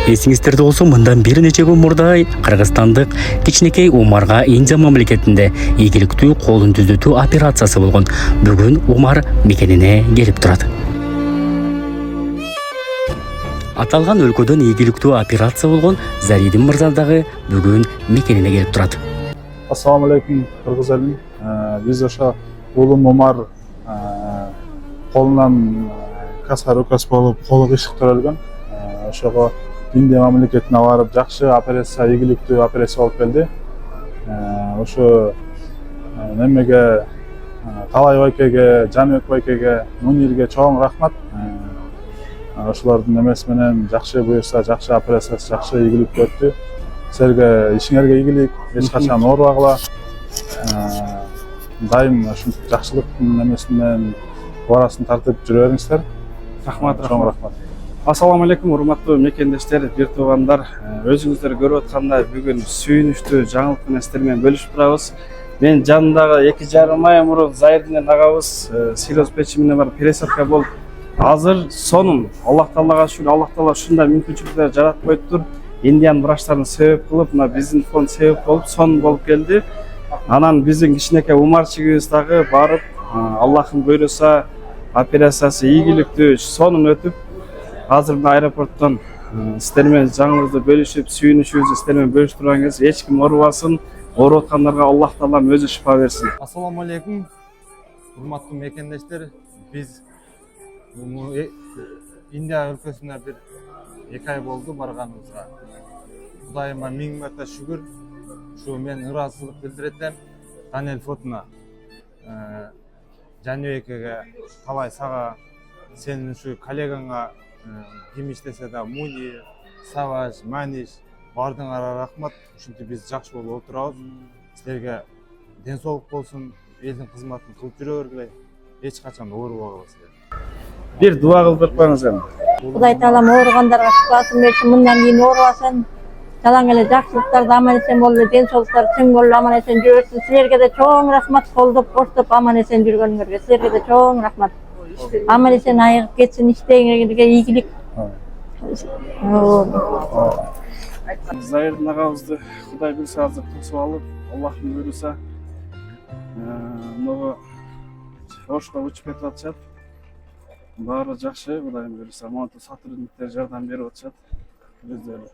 Эсиңиздерде болсо мындан бир нече күн мурда кыргызстандык кичинекей Умарга Индия мамлекетинде ийгиликтүү колун түзөтүү операциясы болгон. Бүгүн Умар мекенине келип турат. Аталган өлкөдөн ийгиликтүү операция болгон Заридин мырза дагы бүгүн мекенине келип турат. Ассаламу алейкум, кыргыз элим. Биз ошо улум Умар колунан каскар указ болуп, колу кыйшык төрөлгөн. Ошого Индия мамлекетине барып, жакшы операция, ийгиликтүү операция болуп келди. Ошо немеге Талай байкеге, Жаныбек байкеге, Мунирге чоң рахмат. Ошолордун эмеси менен жакшы буюрса, жакшы операциясы, жакшы ийгиликтүү өттү. Силерге ишиңерге ийгилик, эч качан оорубагыла. Дайым ушинтип жакшылыктын эмеси менен барасын тартып жүрө бериңиздер. Рахмат, чоң рахмат. Ассаламу алейкум, урматтуу мекендештер, бир туугандар. Өзүңүздөр көрүп аткандай бүгүн сүйүнүчтүү жаңылык менен сиздер менен бөлүшүп турабыз. Мен жанымдагы 2,5 ай мурун Зайырдин агабыз силоз печи менен бар пересадка болуп азыр сонун Аллах Таалага шүгүр, Аллах Таала ушундай мүмкүнчүлүктөр жаратып коюптур. Индиянын врачтарын себеп кылып, мына биздин фонд себеп болуп, сонун болуп келди. Анан биздин кичинекей Умарчигибиз дагы барып, Аллахын буйруса, операциясы ийгиликтүү, сонун өтүп, азыр мына аэропорттон сиздер менен жаңылыгыбызды бөлүшүп, сүйүнүшүбүздү сиздер менен бөлүшүп турган кез эч ким оорубасын, ооруп аткандарга Аллах Таалам өзү шифа берсин. Ассаламу алейкум, урматтуу мекендештер. Биз Индия өлкөсүнө бир 2 ай болду барганыбызга. Кудайыма 1000 мәртө шүгүр. Ушу мен ыраазычылык билдирет Даниэль Фотуна, Жаныбекеге, Талай сага, сенин ушу коллегаңа ким иштесе да Муни, Саваж, Маниш бардыңарга рахмат. Ушинтип биз жакшы болуп отурабыз. Силерге ден соолук болсун, элдин кызматын кылып жүрө бергиле. Эч качан оорубагыла силер. Бир дуа кылдырып коюңуз эми. Кудай Таалам ооругандарга шифасын берсин, мындан кийин оорубасын. Жалаң эле жакшылыктарды аман эсен болуп, ден соолуктары чың болуп аман эсен жүрсүн. Силерге да чоң рахмат, колдоп, коштоп аман эсен жүргөнүңөргө. Силерге да чоң рахмат. Аман эсен айыгып кетсин, иштериңерге ийгилик. Зайырдин агабызды Кудай буйруса азыр тосуп алып, Аллахтын буйруса могу Ошко учуп кетип атышат. Баары жакшы, Кудайдын буйруса. Монтип сотрудниктер жардам берип атышат. Өздөрү